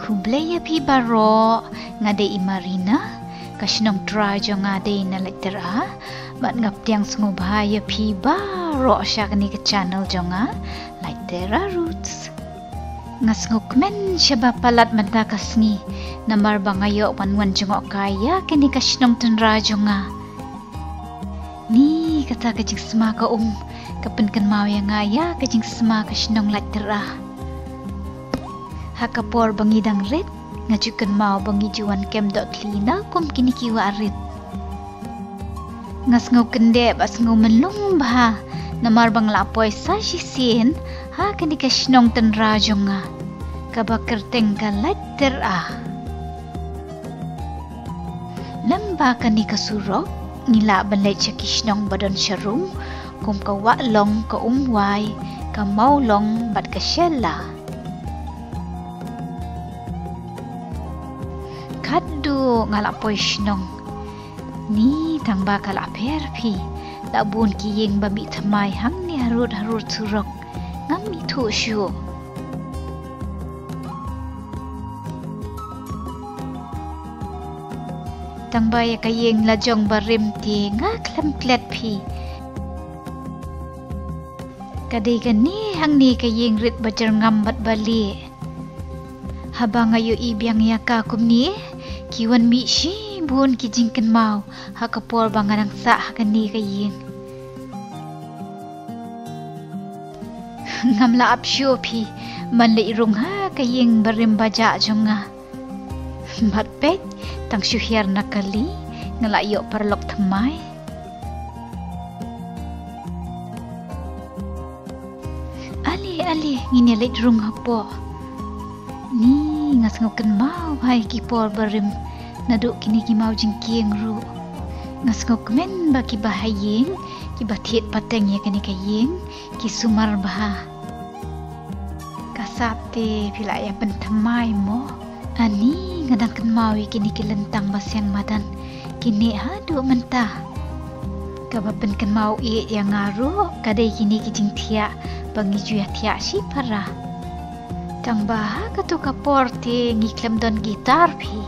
Kublaya pi baro ngade imarina kasnong trajo ngade na litera bat ngap tiang sngubhaya pi baro sya kani ke channel jonga litera roots ngasnguk men syaba palat mata kasngi namar bangayo wanwan jongok kaya kani kasnong tenra jonga ni kata kajing sma ka kapenkan mau yang ngaya kajing sma kasnong litera hakapor bangidang red ngajukan mau bangijuan kem.lina kum kini kiwa red ngas ngau kende bas ngau menlung bah namar bang lapoy sa sisin ha kini kasnong tenra jonga kabakar tengka letter lamba kani kasurok nila banlay kisnong badan syarung kum kawa long ka umway ka maulong bat kasyela kaddo ngalapoy snong ni tang bakal aperpi labun kiyeng bami tamay hang ni harut surok ngami tu syu tang baya kayeng lajong barim ti ngaklam klet pi kadai gani hang ni kayeng rit bajar ngambat bali habang ayo ibiang yaka kum ni kiwan mi shi bun kijingken mau hakapor banganang sa hakani kayeng ngamla apsyo pi manle irung ha kayeng barim baja jonga matpet tang syuhyar nakali ngalayo parlok thamai ali ngini leit rung hapo ni ngas ngoken mau hai kipor barim naduk kini ki mau jingkieng ru ngas ngokmen baki bahayeng ki bathiet pateng ya kini kayeng ki sumar bah kasate pila ya pentamai mo ani ngadangken mau kini ki lentang basyang madan kini hadu mentah kabapen ken mau yang ngaru kadai kini ki jingtia bangiju ya tia si parah tambah katu kaporti ngiklam don gitar pi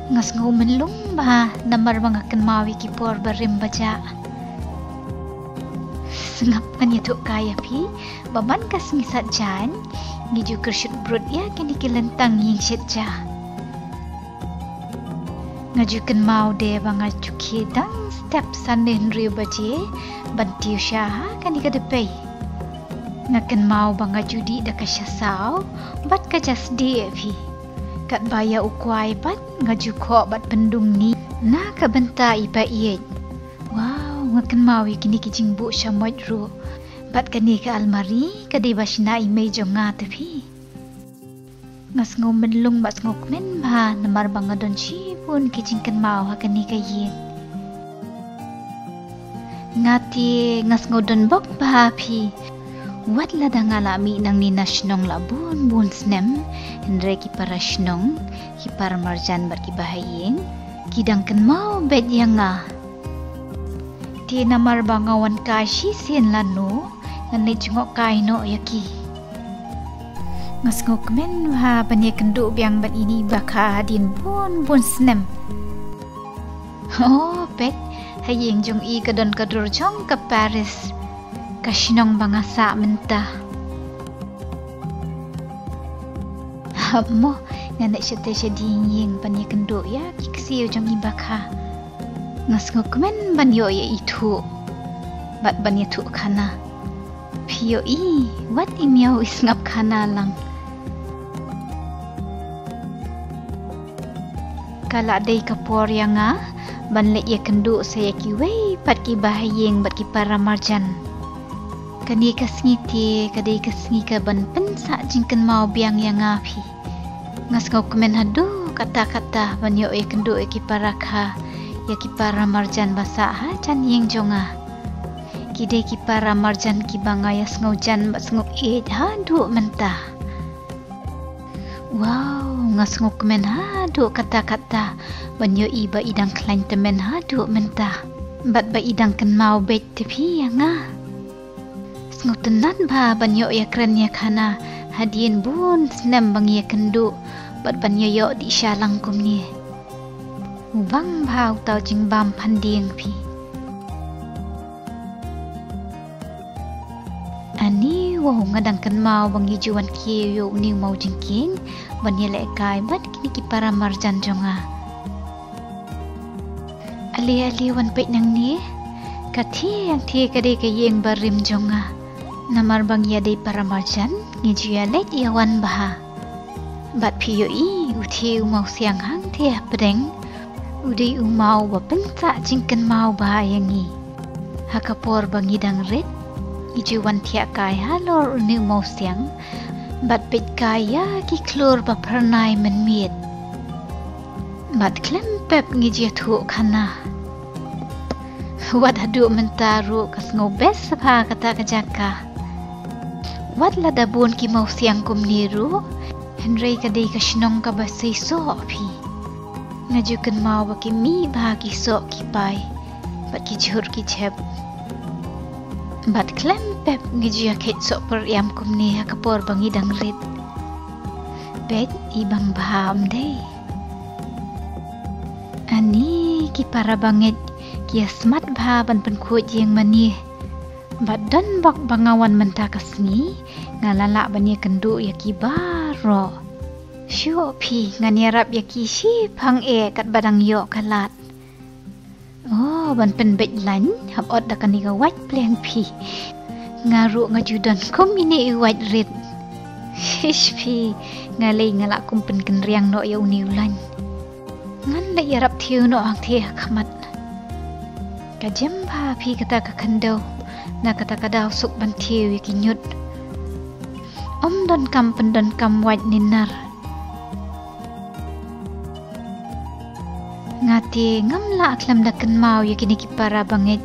ngas ngau menlung ba namar mangakan mawi kipor barim baja sengap kan ya tuk kaya pi baman kas ngisat jan ngiju kersyut brut ya kini kilentang ying syetja ngajukan mau de bangaju kidang step sanen riu baje bantiu syaha kani kadepay ngaken mau banga judi da kasyasau bat kajas devi kat baya ukwai bat ngaju kho bat pendung ni na ka benta iba iet wow ngaken mau kini kijing bu syamoy ru bat kani ka almari kadai basna imei jonga tepi ngas ngom menlung bat ngokmen ba namar banga don chi pun kijing ken mau ha kani ka yin ngati ngas ngodon bok ba pi wat lada ngalami nang ni nasyonong labun bun snem henre ki para shnong ki para marjan bar ki bahayeng kidang ken mau bet yanga ti namar bangawan kashi sin lanu ngani jengok kaino yaki ngas ngokmen ha banye kendu biang bat ini baka din bun snem oh bet hayeng jong i kadon kadur jong ke Paris kasinong bangasa mentah mo nganek syete dinging panye kendo ya kiksi jong ibakha ngas ngokmen banyo ya itu bat banye tu kana pio i wat imiao isngap kana lang kala dei kapor yanga banle ya kendo saya kiwei pat ki bahayeng bat ki para marjan kani kasngiti kadai kasngi ka ban pensa jingken mau biang yang api ngas ngau kemen hadu kata-kata banyo e kendo e ki para kha ya ki para marjan basa ha chan yeng jonga kidai ki para marjan ki banga ya ngau jan bas ngau e hadu mentah wow ngas ngau kemen hadu kata-kata banyo iba idang klain temen hadu mentah bat ba idang ken mau bet tepi yang ngotenan ba banyo ya kren ya kana Hadien bun senam bangia kendu bat ban yoyo di syalang kum ni. Ubang bau tau jing bam panding pi. Ani wow ngadangkan mau bangi juan kiyo ni mau jingking ban yele kai bat kini ki para marjan jonga. Ali wan pek nang ni kathi yang thi kade ke yeng barim jonga. Namar bang ya dei para marjan ngiju ya let yawan baha. Bat piyo i uthi umau siang hang thia pedeng. Udai umau bapenca jingkan mau baha yangi. Hakapor bang idang red. Iju wan thia kai halor uni umau siang. Bat pet kaya ki klor ba pernai menmiet. Bat klem pep ngiju thu kana. Wat hadu mentaru kas ngobes sapha kata kajaka. Wat la dabun ki mau siang kum niru. Henry kadai ka shinong ka basay so api. Ngajukan mau baki mi bahagi so ki pai. Bat ki jhur ki jheb. Bat klem pep ngiju ket so per yam kum ni hakapor bangi dang rit. Bet ibang baham day. Ani ki para bangit ki asmat bahaban penkuat yang mani. Bat dan bak bangawan mentakasni ngalala bani kendu yaki baro. Syo pi nganyarap yaki si pang kat badang yo kalat. Oh ban pen bet lan hab ot da kaniga wat pleng pi. Ngaru ngajudan kum ini wat rit. Hish pi ngalai ngalak kum pen kenriang no ya uniulan. Ngan la yarap thiu no ang thia khamat. Kajem pa pi kata ka kandau. Na kata kadaw suk bantiw yakinyut. Don kam pendon kam waj ninar. Ngati ngamla aklam dakan mau yakini ki para bangit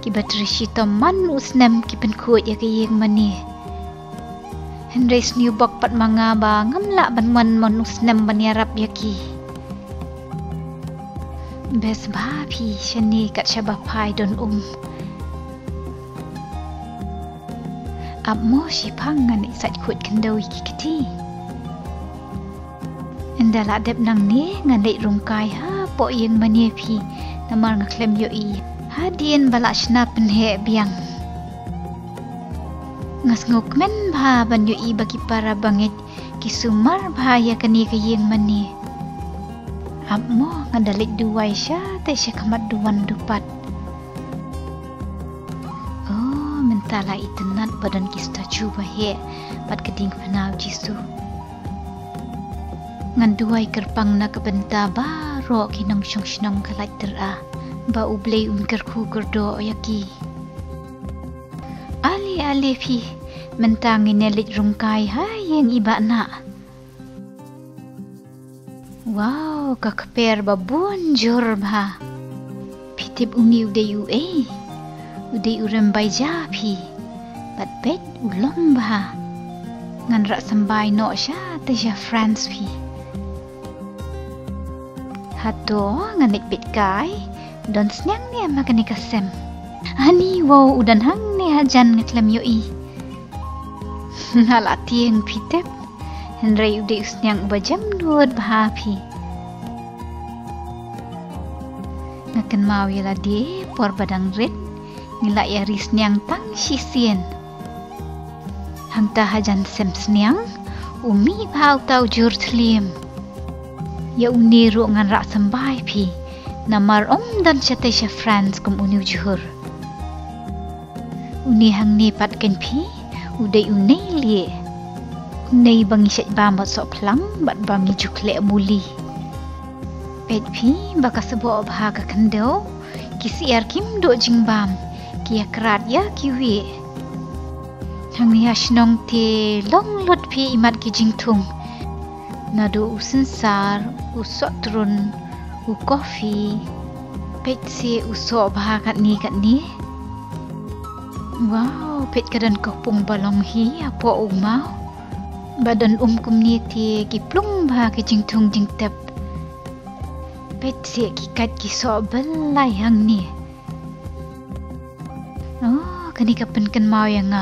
ki batrishi man usnam ki penkut yakiyeng mani. Henry new bak pat manga ba ngamla banman mon usnam banyarap yaki. Bes bapi shani kat shabapai don Abmo si pangan isat kut kendau iki keti. Endala dep nang ni ngan lek rungkai ha po yeng mani pi namar ngaklem yo i. Hadien balak shna penhe biang. Ngas ngukmen bha ban yo i bagi para bangit kisumar bahaya kani ke yeng mani. Abmo ngadalit duwai sya te sya kamat duwan dupat. Tala itenat badan kista cuba he pat keding penau jisu. Ngan duai kerpang na kebenta baro kinang syong kalat tera ba ublei kerku gerdo yaki. Ali pi mentang inelit rungkai yang iba na. Wow kakper babun jor ba. Pitip ungi udai Udai urem baija pi. Bat bet ulom bah. Ngan rak sambai no sya teja France pi. Hato ngan nek bit kai. Don senyang ni makan ni kasem. Ani wow udan hang ni hajan ngeklem yoi. Nala tieng pitep. Henry udai usnyang bajam duot bah pi. Ngakan mau yala di por badang red. Nilak ya risnyang tang sisien. Hang tahajan sem snyang umi bau tau jur tlim. Ya uniru ngan rak sambai pi. Namar dan syate sya France kum uni juhur. Uni hang ni patken pi udai unai lie. Unai bangi syat bambat sok pelang bat bangi jukle muli. Pet pi baka sebo bahaga kandau kisi kim do jingbam. Kia kerat ya kiwi. Hang ni hasnong te long lot pi imat ki jingtung. Nado usensar, usok turun, kopi. Pet si usok bahagat ni kat ni. Wow, pet kadan kopung balong hi apo umau. Badan kum ni ti ki plung bahag ki jingtung jingtep. Pet si ki kat ki sok belai hang ni. Kani kapan kan mau yang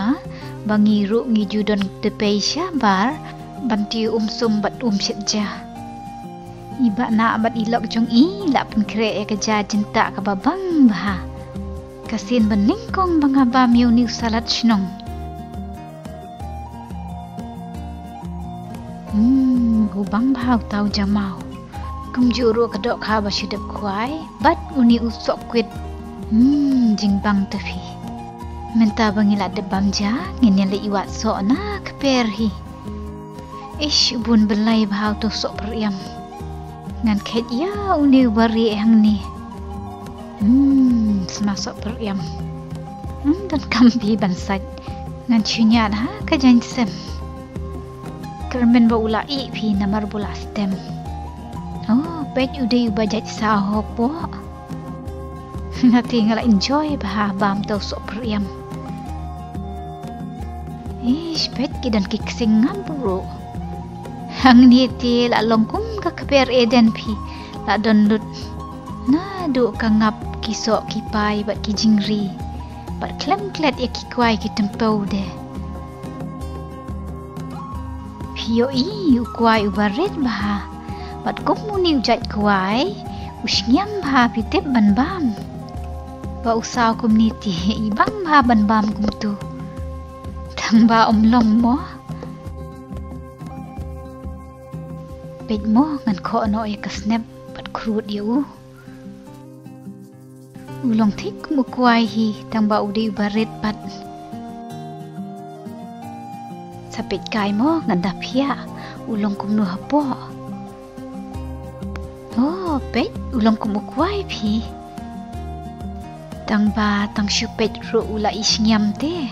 bangi ru ngi judon tepei syabar banti sum bat syetja iba na bat ilok jong i la pen kre keja jinta ka babang bah kasin beningkong bangaba miu niu salat snong gubang bahau tau jamau kum juru kedok ha ba syedep kuai bat uni usok kwit jingbang tefi menta bangila de bamja ngin le iwat so na keperhi ish bun belai bahau tu sok periam ngan khet ya uni bari hang ni semasok periam dan kampi bansat ngan chunya ha kajan sem kermen ba ula i phi namar bula stem pet ude ubajat sa hopo ngati ngala enjoy bah bam tau sok periam ish pet kidan kiksing ngamburu hang ni ti la longkum ka kaper eden pi la donlut na do ka ngap kisok kipai bat kijingri bat klem klet ya kikwai ki tempau de pio i ukwai ubaret bah bat komuni ujat kwai usnyam bah pitep ban bam ba usaw community ibang bah ban bam kumtu tang ba omlong mo pej mo ngan ko no ya kasnep bat krut yu ulong thik mukwai hi tang ba udi baret pat sapit kai mo ngan dapia ulong kumnu hapo pej ulong kumukwai phi tang ba tang syupet ru ula isnyam te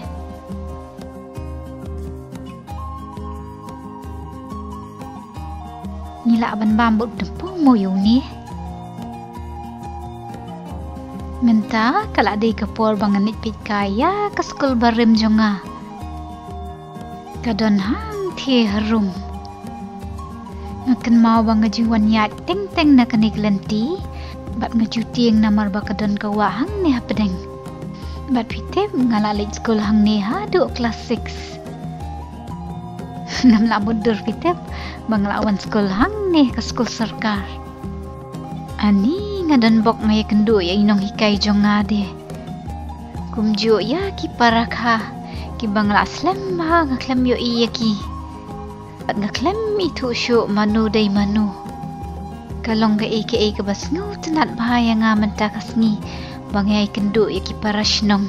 nila ban bambut depo mo yuni menta kala dei kapor banganit pit kaya ka skul barim jonga kadon hang the harum ngaken mau bang ngajuan yat teng teng na kanik lenti bat ngajutieng namar bakadon kawa hang ne hapedeng bat pitep ngalalik skul hang ne ha do kelas 6 nam la mundur pitep banglawan skul hang ne ka skul sarkar ani ngadan bok ngaya kendu ya inong hikai jonga de kumjo ya ki parakha ki bangla aslam ma ngaklem yo iya ki at ngaklem itu syo manu dai manu kalong ga aka ka basngu tenat bahaya nga menta kasngi bangay kendu ya ki parashnong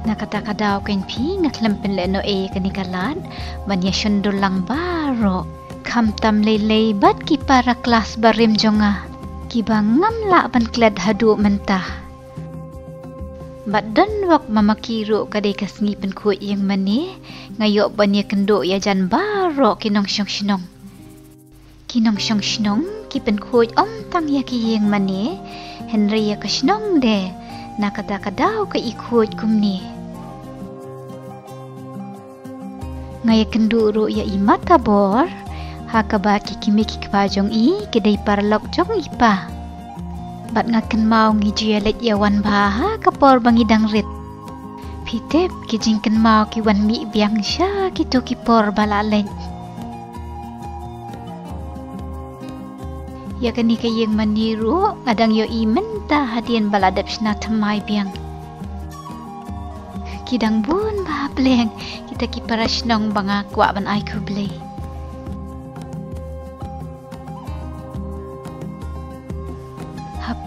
nakata-kadaw kain pi ngaklem penleno kanikalan banya syundul lang baro kamtam lelei bat ki para kelas barim jonga ki bangam la ban klad hadu mentah bat dan wak mamakiru kadai kasngi penku yang mani ngayok banya kendo ya jan baro kinong syong shnong ki penku tang ya ki yang mani Henry ya kasnong de nakata-kadaw ka ikut kumni ngaya kenduru ya imata bor hakaba kikimi kikpajong i kedai parlok jong ipa bat ngaken mau ngiji let yawan baha kapor bangidang rit pitep kijingken mau kiwan mi biang sya kitu kipor balalen ya kani kayeng maniru adang yo imenta hadian baladap sna thamai biang kidang bun ba pleng kita ki parashnong banga kwa ban ai kuble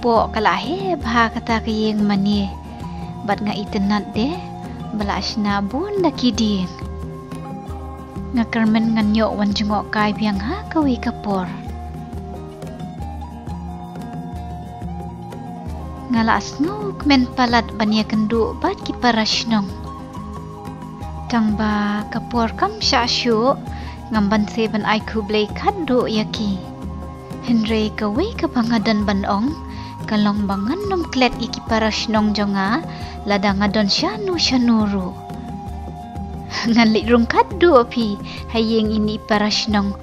hapo kalahe bha kata kayeng mani bat nga itenat de balashna bun dakiding nga kermen nganyo wan jengok kai biang ha kawi kapor ngalas nguk men palat banya kendu bat ki parashnong tangba kapor kam syasyu ngamban se ban ai kublei kaddo yaki Henry kawi ka bangadan banong kalong bangan nom klet iki parashnong jonga lada ngadon syanu syanuru ngali rung kaddo pi hayeng ini parashnong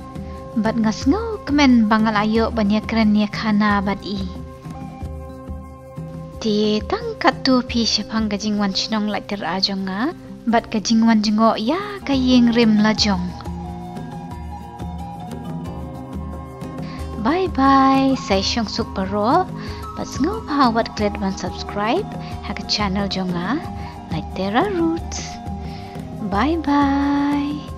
bat ngasngau kemen bangal ayo banya kren ya khana bat i Ti tangkat tu pi syapang gajingwan chinong lai ter ajonga, bat gajingwan jingo ya kayeng rim lajong. Bye bye, say syong suk parol, bat ngau pahawat klet ban subscribe, haka channel jonga, lai tera roots. Bye bye.